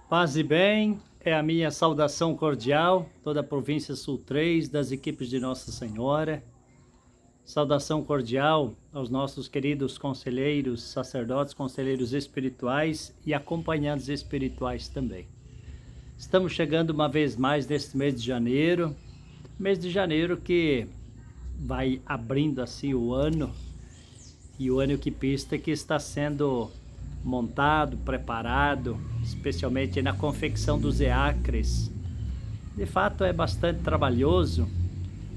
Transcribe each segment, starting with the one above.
Paz e bem, é a minha saudação cordial, toda a província Sul 3, das equipes de Nossa Senhora. Saudação cordial aos nossos queridos conselheiros, sacerdotes, conselheiros espirituais e acompanhantes espirituais também. Estamos chegando uma vez mais neste mês de janeiro que vai abrindo assim o ano, e o ano equipista que está sendo montado, preparado, especialmente na confecção dos EACRES. De fato é bastante trabalhoso,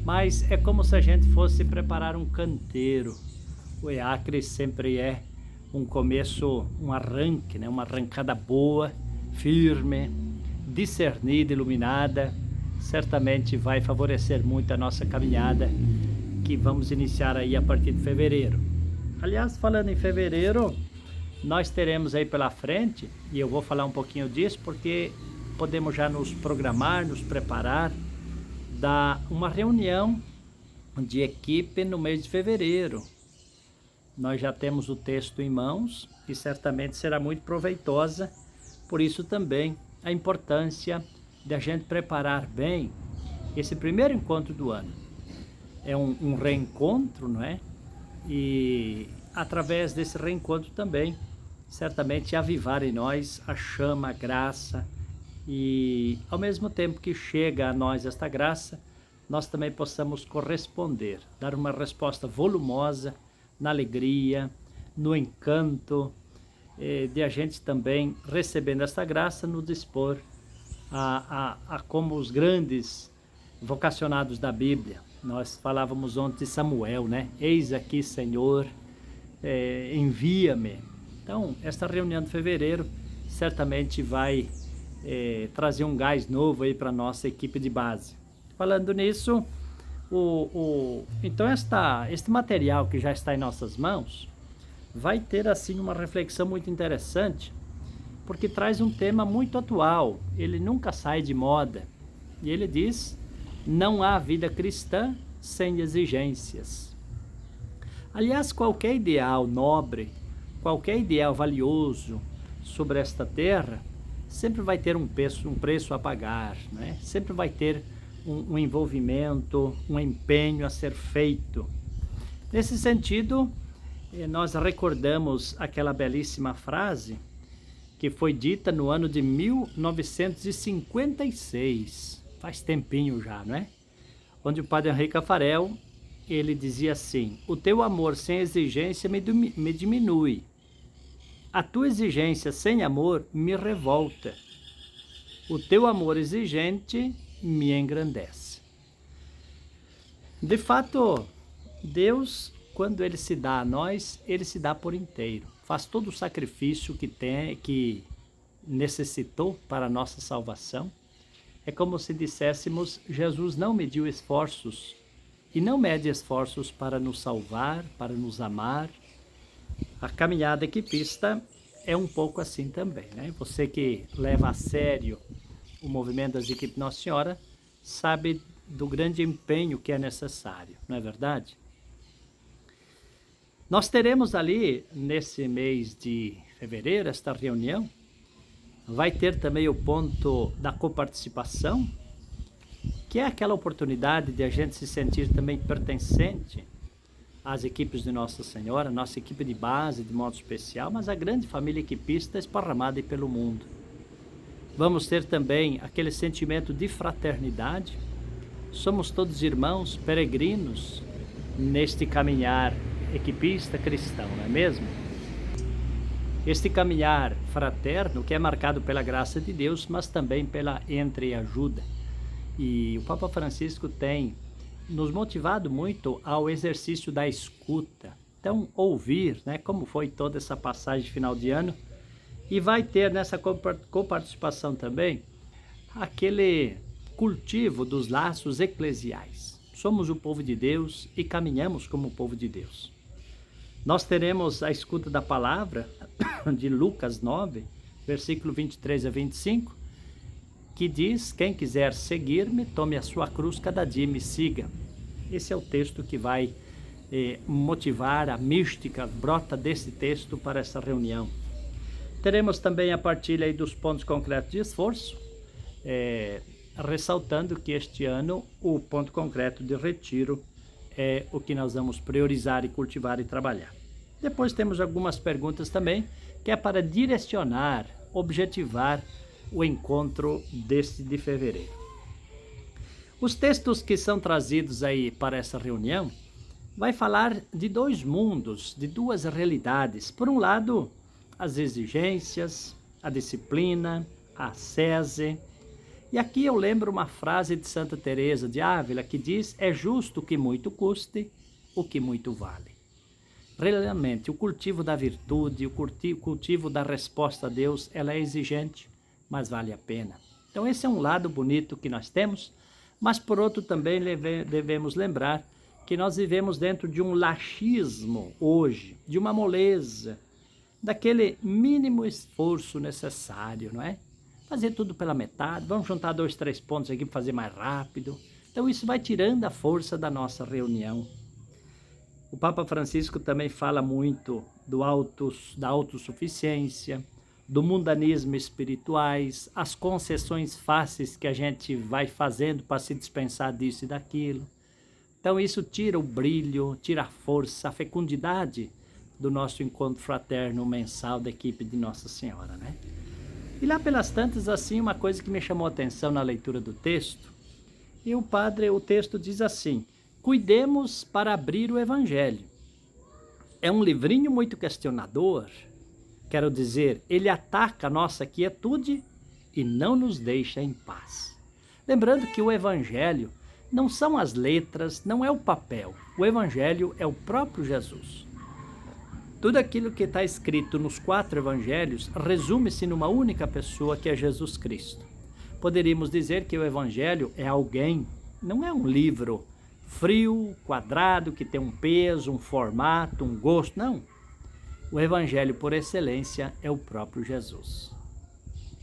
mas é como se a gente fosse preparar um canteiro. O EACRE sempre é um começo, um arranque, né? Uma arrancada boa, firme, discernida, iluminada. Certamente vai favorecer muito a nossa caminhada, que vamos iniciar aí a partir de fevereiro. Aliás, falando em fevereiro, nós teremos aí pela frente, e eu vou falar um pouquinho disso, porque podemos já nos programar, nos preparar, dar uma reunião de equipe no mês de fevereiro. Nós já temos o texto em mãos e certamente será muito proveitosa, por isso também a importância de a gente preparar bem esse primeiro encontro do ano. É um reencontro, não é? E através desse reencontro também, certamente avivar em nós a chama, a graça, e ao mesmo tempo que chega a nós esta graça, nós também possamos corresponder, dar uma resposta volumosa na alegria, no encanto, de a gente também, recebendo esta graça, nos dispor a como os grandes vocacionados da Bíblia. Nós falávamos ontem de Samuel, né? Eis aqui, Senhor, envia-me. Então, esta reunião de fevereiro certamente vai trazer um gás novo aí para a nossa equipe de base. Falando nisso, então este material que já está em nossas mãos vai ter assim uma reflexão muito interessante, porque traz um tema muito atual, ele nunca sai de moda, e ele diz: não há vida cristã sem exigências. Aliás, qualquer ideal nobre, qualquer ideal valioso sobre esta terra, sempre vai ter um preço a pagar, né? Sempre vai ter um envolvimento, um empenho a ser feito. Nesse sentido, nós recordamos aquela belíssima frase que foi dita no ano de 1956, faz tempinho já, não é? Onde o padre Henrique Cafarel, ele dizia assim: o teu amor sem exigência me diminui, a tua exigência sem amor me revolta, o teu amor exigente me engrandece. De fato, Deus, quando Ele se dá a nós, Ele se dá por inteiro, faz todo o sacrifício que necessitou para a nossa salvação. É como se disséssemos: Jesus não mediu esforços e não mede esforços para nos salvar, para nos amar. A caminhada equipista é um pouco assim também, né? Você que leva a sério o movimento das equipes Nossa Senhora sabe do grande empenho que é necessário, não é verdade? Nós teremos ali, nesse mês de fevereiro, esta reunião. Vai ter também o ponto da coparticipação, que é aquela oportunidade de a gente se sentir também pertencente às equipes de Nossa Senhora, nossa equipe de base de modo especial, mas a grande família equipista esparramada pelo mundo. Vamos ter também aquele sentimento de fraternidade. Somos todos irmãos, peregrinos neste caminhar equipista cristão, não é mesmo? Este caminhar fraterno que é marcado pela graça de Deus, mas também pela entreajuda. E o Papa Francisco tem nos motivado muito ao exercício da escuta. Então, ouvir, né, como foi toda essa passagem final de ano, e vai ter nessa coparticipação também aquele cultivo dos laços eclesiais. Somos o povo de Deus e caminhamos como o povo de Deus. Nós teremos a escuta da palavra de Lucas 9, versículo 23 a 25, que diz: quem quiser seguir-me, tome a sua cruz cada dia e me siga. Esse é o texto que vai motivar a mística, brota desse texto para essa reunião. Teremos também a partilha aí dos pontos concretos de esforço, ressaltando que este ano o ponto concreto de retiro é o que nós vamos priorizar e cultivar e trabalhar. Depois temos algumas perguntas também, que é para direcionar, objetivar o encontro deste de fevereiro. Os textos que são trazidos aí para essa reunião vai falar de dois mundos, de duas realidades. Por um lado, as exigências, a disciplina, a ascese. E aqui eu lembro uma frase de Santa Teresa de Ávila que diz: é justo que muito custe o que muito vale. Realmente, o cultivo da virtude, o cultivo da resposta a Deus, ela é exigente, mas vale a pena. Então esse é um lado bonito que nós temos, mas por outro também devemos lembrar que nós vivemos dentro de um laxismo hoje, de uma moleza, daquele mínimo esforço necessário, não é? Fazer tudo pela metade, vamos juntar 2, 3 pontos aqui para fazer mais rápido. Então isso vai tirando a força da nossa reunião. O Papa Francisco também fala muito da autossuficiência, do mundanismo espirituais, as concessões fáceis que a gente vai fazendo para se dispensar disso e daquilo. Então isso tira o brilho, tira a força, a fecundidade do nosso encontro fraterno mensal da equipe de Nossa Senhora, né? E lá pelas tantas, assim, uma coisa que me chamou a atenção na leitura do texto, e o texto diz assim: cuidemos para abrir o Evangelho. É um livrinho muito questionador, quero dizer, ele ataca a nossa quietude e não nos deixa em paz. Lembrando que o Evangelho não são as letras, não é o papel, o Evangelho é o próprio Jesus. Tudo aquilo que está escrito nos 4 evangelhos resume-se numa única pessoa, que é Jesus Cristo. Poderíamos dizer que o evangelho é alguém, não é um livro frio, quadrado, que tem um peso, um formato, um gosto, não. O evangelho por excelência é o próprio Jesus.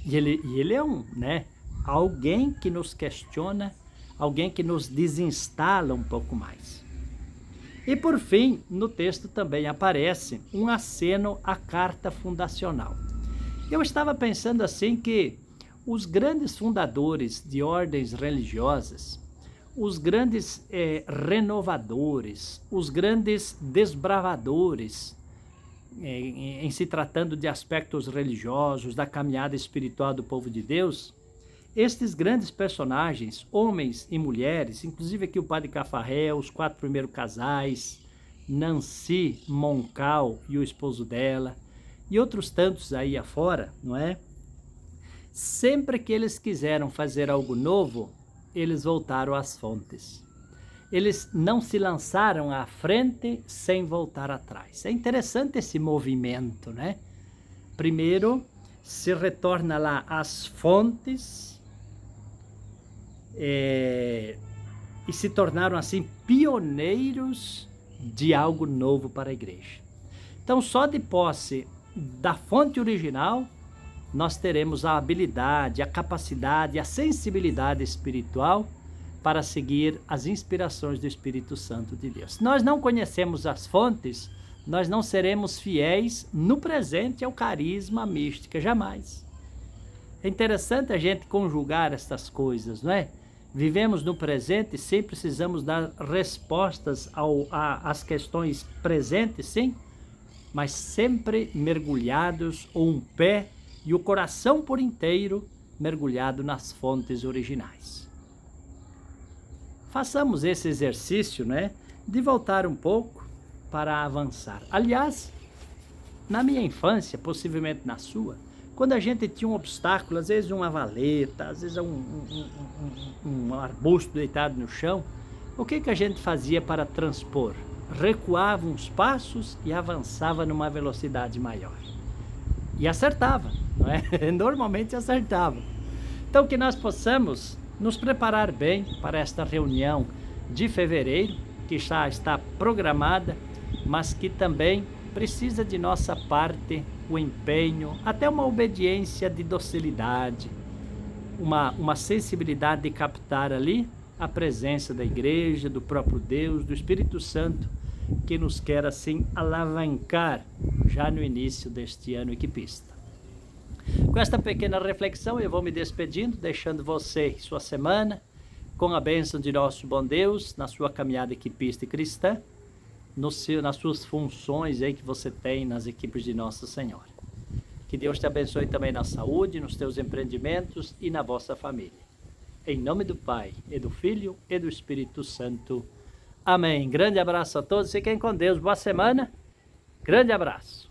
E ele é alguém que nos questiona, alguém que nos desinstala um pouco mais. E por fim, no texto também aparece um aceno à carta fundacional. Eu estava pensando assim que os grandes fundadores de ordens religiosas, os grandes renovadores, os grandes desbravadores, em se tratando de aspectos religiosos, da caminhada espiritual do povo de Deus, estes grandes personagens, homens e mulheres, inclusive aqui o padre Cafarré, os 4 primeiros casais, Nancy Moncal e o esposo dela, e outros tantos aí afora, não é? Sempre que eles quiseram fazer algo novo, eles voltaram às fontes. Eles não se lançaram à frente sem voltar atrás. É interessante esse movimento, né? Primeiro, se retorna lá às fontes, e se tornaram assim pioneiros de algo novo para a igreja. Então, só de posse da fonte original, nós teremos a habilidade, a capacidade, a sensibilidade espiritual para seguir as inspirações do Espírito Santo de Deus. Se nós não conhecemos as fontes, nós não seremos fiéis no presente ao carisma, à mística, jamais. É interessante a gente conjugar estas coisas, não é? Vivemos no presente, sim, precisamos dar respostas às questões presentes, sim, mas sempre mergulhados, ou um pé e o coração por inteiro mergulhado nas fontes originais. Façamos esse exercício, né, de voltar um pouco para avançar. Aliás, na minha infância, possivelmente na sua, quando a gente tinha um obstáculo, às vezes uma valeta, às vezes um arbusto deitado no chão, o que a gente fazia para transpor? Recuava uns passos e avançava numa velocidade maior. E acertava, não é? Normalmente acertava. Então que nós possamos nos preparar bem para esta reunião de fevereiro, que já está programada, mas que também precisa de nossa parte o empenho, até uma obediência de docilidade, uma sensibilidade de captar ali a presença da igreja, do próprio Deus, do Espírito Santo, que nos quer assim alavancar já no início deste ano equipista. Com esta pequena reflexão, eu vou me despedindo, deixando você e sua semana com a bênção de nosso bom Deus, na sua caminhada equipista e cristã, nas suas funções aí que você tem nas equipes de Nossa Senhora. Que Deus te abençoe também na saúde, nos teus empreendimentos e na vossa família. Em nome do Pai, e do Filho, e do Espírito Santo. Amém. Grande abraço a todos, fiquem com Deus, boa semana, grande abraço.